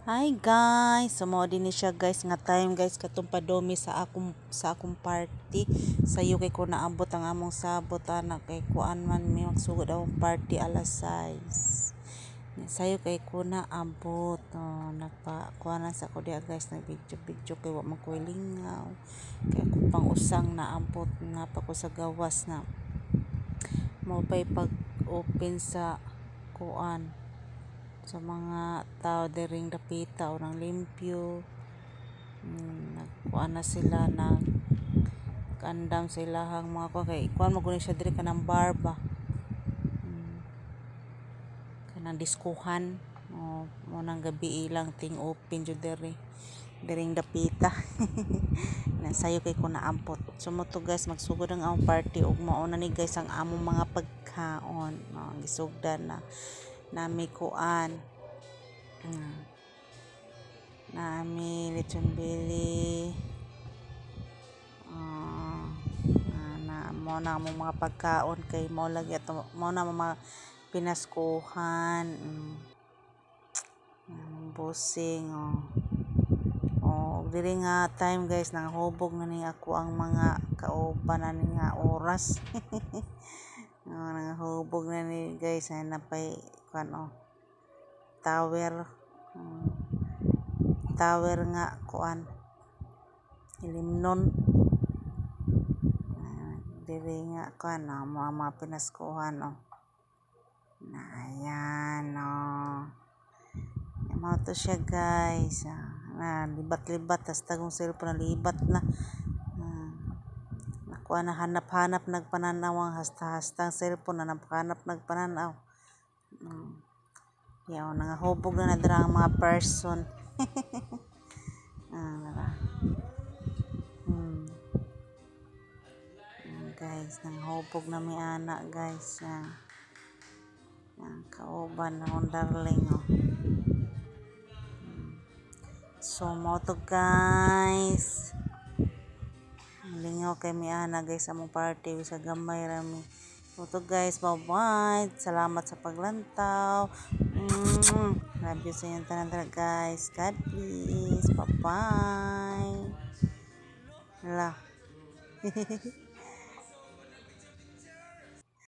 Hi guys, sumo din ni siya guys nga time guys katong padomi sa akong party. Sayo kay ko naabot ang among sabot ana kay kuan man mi magsugod akong party alas 6. Sayo kay ko naabot nagpa kuanan sa ko diha guys nag video kay wa man ko lingaw. Kay ako pang usang naabot na pa ko sa gawas na mo pay pag open sa kuan sa mga tao diring dapita o ng limpyo. Nagkuan na sila kandam sa ilahang mga kuan kay kuan mo siya diri kanang bar ba, kanang diskuhan mo nang gabi ilang ting open jud diring dapita. Nasayo kay ko naampot sumo to guys magsugod ang among party ug mao na ni guys ang among mga pagkaon gisugdan na nami kuan nami lechon bili na mo na mo mga pagkaon kay mo lagi ato mo na mga pinaskuhan busing diri nga time guys nangahubog na ni ako ang mga kauban na ni nga oras. Nangahubog na ni guys ay napay kuan tower nga kuan ilimnon diri nga kuan mga pinaskuhan na ayan mo to siya guys na libat-libat tas tagong cellphone na libat na nakuha na hanap-hanap nagpananaw ang hasta-hastang cellphone na napahanap nagpananaw yaw nangahubog na dira ang mga person. Guys nangahubog na mi ana guys kauban akong darling so mo to guys lingaw kay mi ana guys among party sa gamay rami mo to guys, bye bye, salamat sa paglantaw. Love you sa inyong tanan guys, God bless, bye bye.